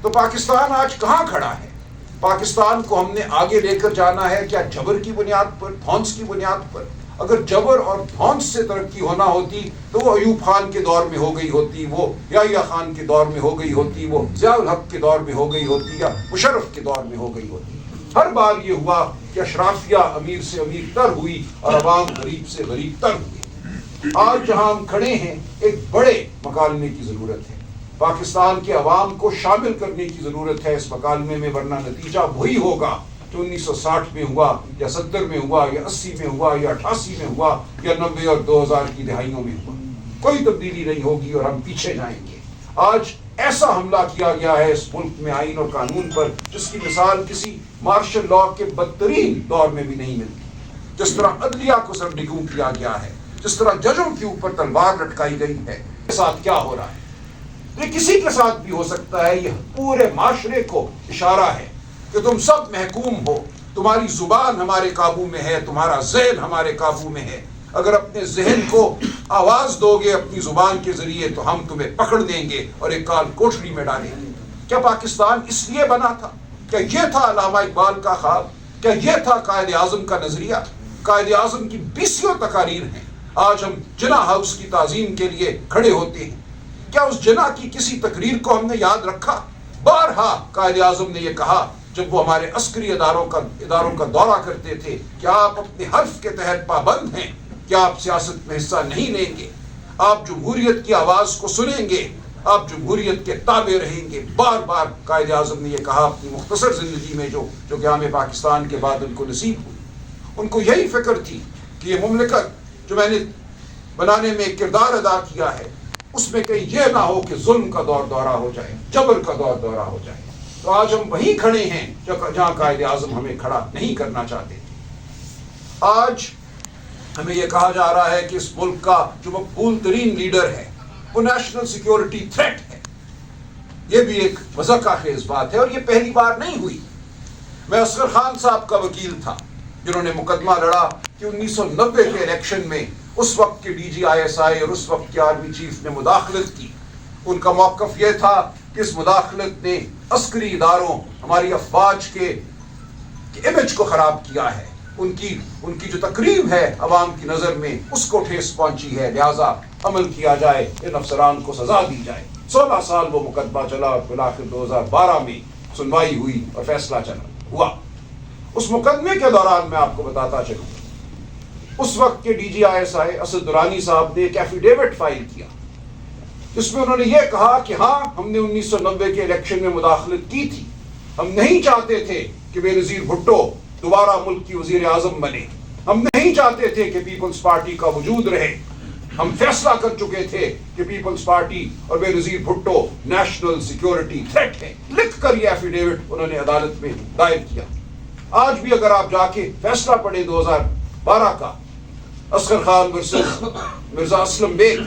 تو پاکستان آج کہاں کھڑا ہے؟ پاکستان کو ہم نے آگے لے کر جانا ہے کیا جبر کی بنیاد پر، دھونس کی بنیاد پر؟ اگر جبر اور دھونس سے ترقی ہونا ہوتی تو وہ ایوب خان کے دور میں ہو گئی ہوتی، وہ یحییٰ خان کے دور میں ہو گئی ہوتی، وہ ضیاء الحق کے دور میں ہو گئی ہوتی، یا مشرف کے دور میں ہو گئی ہوتی۔ ہر بار یہ ہوا کہ اشرافیہ امیر سے امیر تر ہوئی اور عوام غریب سے غریب تر ہوئی۔ آج جہاں ہم کھڑے ہیں ایک بڑے مکالمے کی ضرورت ہے، پاکستان کے عوام کو شامل کرنے کی ضرورت ہے اس مکالمے میں، ورنہ نتیجہ وہی ہوگا جو 1960 میں ہوا، یا 70 میں ہوا، یا 80 میں ہوا، یا 88 میں ہوا، یا 90 اور 2000 کی دہائیوں میں ہوا۔ کوئی تبدیلی نہیں ہوگی اور ہم پیچھے جائیں گے۔ آج ایسا حملہ کیا گیا ہے اس ملک میں آئین اور قانون پر جس کی مثال کسی مارشل لا کے بدترین دور میں بھی نہیں ملتی۔ جس طرح عدلیہ کو سرنگوں کیا گیا ہے، جس طرح ججوں کے اوپر تلوار لٹکائی گئی ہے، اس کے ساتھ کیا ہو رہا ہے؟ یہ کسی کے ساتھ بھی ہو سکتا ہے۔ یہ پورے معاشرے کو اشارہ ہے کہ تم سب محکوم ہو، تمہاری زبان ہمارے قابو میں ہے، تمہارا ذہن ہمارے قابو میں ہے۔ اگر اپنے ذہن کو آواز دو گے اپنی زبان کے ذریعے تو ہم تمہیں پکڑ لیں گے اور ایک کال کوٹری میں ڈالیں گے۔ کیا پاکستان اس لیے بنا تھا؟ کیا یہ تھا علامہ اقبال کا خواب؟ کیا یہ تھا قائد اعظم کا نظریہ؟ قائد اعظم کی 20 تقاریر ہیں۔ آج ہم جناح ہاؤس کی تعظیم کے لیے کھڑے ہوتے ہیں، کیا اس جناح کی کسی تقریر کو ہم نے یاد رکھا؟ بارہا قائد اعظم نے یہ کہا جب وہ ہمارے عسکری اداروں کا دورہ کرتے تھے، کیا آپ اپنے حرف کے تحت پابند ہیں؟ کیا آپ سیاست میں حصہ نہیں لیں گے؟ آپ جمہوریت کی آواز کو سنیں گے؟ آپ جمہوریت کے تابع رہیں گے؟ بار بار قائد اعظم نے یہ کہا اپنی مختصر زندگی میں جو قیام پاکستان کے بعد ان کو نصیب ہوئی۔ ان کو یہی فکر تھی کہ یہ مملکت جو میں نے بنانے میں کردار ادا کیا ہے اس میں کہیں یہ نہ ہو کہ ظلم کا دور دورہ ہو جائے، جبر کا دور دورہ ہو جائے۔ تو آج ہم وہیں کھڑے ہیں جہاں قائد اعظم ہمیں کھڑا نہیں کرنا چاہتے تھے۔ آج ہمیں یہ کہا جا رہا ہے کہ اس ملک کا جو مقبول ترین لیڈر ہے وہ نیشنل سیکیورٹی تھریٹ ہے۔ یہ بھی ایک مذاق خیز بات ہے اور یہ پہلی بار نہیں ہوئی۔ میں اصغر خان صاحب کا وکیل تھا جنہوں نے مقدمہ لڑا کہ 1990 کے الیکشن میں اس وقت کے ڈی جی آئی ایس آئی اور اس وقت کے آرمی چیف نے مداخلت کی۔ ان کا موقف یہ تھا کہ اس مداخلت نے عسکری اداروں، ہماری افواج کے امیج کو خراب کیا ہے، ان کی جو تقریب ہے عوام کی نظر میں اس کو ٹھیس پہنچی ہے، لہٰذا عمل کیا جائے، ان افسران کو سزا دی جائے۔ 16 سال وہ مقدمہ چلا اور بالآخر 2012 میں سنوائی ہوئی اور فیصلہ ہوا۔ اس مقدمے کے دوران میں آپ کو بتاتا چلوں، اس وقت کے D G I S I Asad Durrani صاحب نے ایک ایفیڈیوٹ فائل کیا جس میں انہوں نے یہ کہا کہ ہاں ہم نے 1990 کے الیکشن میں مداخلت کی تھی، ہم نہیں چاہتے تھے کہ بے نظیر بھٹو دوبارہ ملک کی وزیر اعظم بنے، ہم نہیں چاہتے تھے کہ پیپلز پارٹی کا وجود رہے، ہم فیصلہ کر چکے تھے کہ پیپلز پارٹی اور بے نظیر بھٹو نیشنل سیکیورٹی تھریٹ ہے۔ لکھ کر یہ ایفیڈیوٹ انہوں نے عدالت میں دائر کیا۔ آج بھی اگر آپ جا کے فیصلہ پڑھیں 2012 کا، اصغر خان ورسز مرزا اسلم بیگ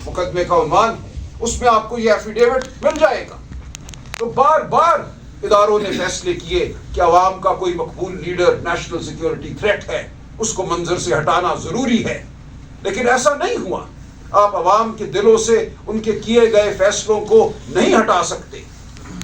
مقدمے کا عنوان ہے، اس میں آپ کو یہ ایفیڈیوٹ مل جائے گا۔ تو بار بار اداروں نے فیصلے کیے کہ عوام کا کوئی مقبول لیڈر نیشنل سیکیورٹی تھریٹ ہے، اس کو منظر سے ہٹانا ضروری ہے، لیکن ایسا نہیں ہوا۔ آپ عوام کے دلوں سے ان کے کیے گئے فیصلوں کو نہیں ہٹا سکتے۔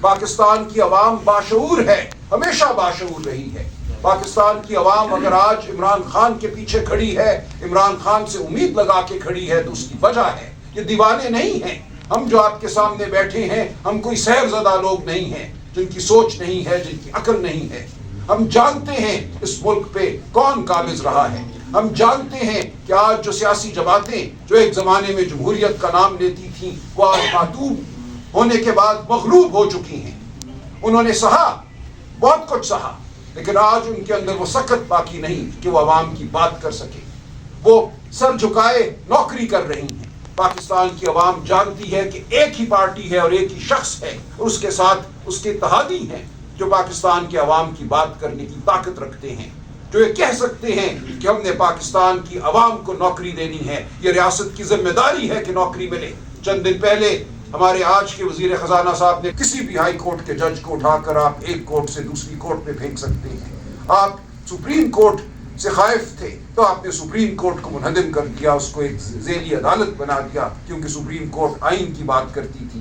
پاکستان کی عوام باشعور ہے، ہمیشہ باشعور رہی ہے۔ پاکستان کی عوام اگر آج عمران خان کے پیچھے کھڑی ہے، عمران خان سے امید لگا کے کھڑی ہے تو اس کی وجہ ہے، یہ دیوانے نہیں ہیں۔ ہم جو آپ کے سامنے بیٹھے ہیں ہم کوئی سیر زدہ لوگ نہیں ہیں جن کی سوچ نہیں ہے، جن کی عقل نہیں ہے۔ ہم جانتے ہیں اس ملک پہ کون قابض رہا ہے، ہم جانتے ہیں کہ آج جو سیاسی جماعتیں جو ایک زمانے میں جمہوریت کا نام لیتی تھیں وہ آج معتوب ہونے کے بعد مغلوب ہو چکی ہیں۔ انہوں نے سہا، بہت کچھ سہا، لیکن آج ان کے اندر وہ سکت باقی نہیں کہ وہ عوام کی بات کر سکے۔ وہ سر جھکائے نوکری کر رہی ہیں۔ پاکستان کی عوام جانتی ہے کہ ایک ہی پارٹی ہے اور ایک ہی شخص ہے، اور اس کے ساتھ اس کے اتحادی ہیں جو پاکستان کے عوام کی بات کرنے کی طاقت رکھتے ہیں، جو یہ کہہ سکتے ہیں کہ ہم نے پاکستان کی عوام کو نوکری دینی ہے، یہ ریاست کی ذمہ داری ہے کہ نوکری ملے۔ چند دن پہلے ہمارے آج کے وزیر خزانہ صاحب نے کسی بھی ہائی کورٹ کے جج کو اٹھا کر آپ ایک کورٹ سے دوسری کورٹ میں پھینک سکتے ہیں۔ آپ سپریم کورٹ سے خائف تھے تو آپ نے سپریم کورٹ کو منہدم کر دیا، اس کو ایک ذیلی عدالت بنا دیا، کیونکہ سپریم کورٹ آئین کی بات کرتی تھی۔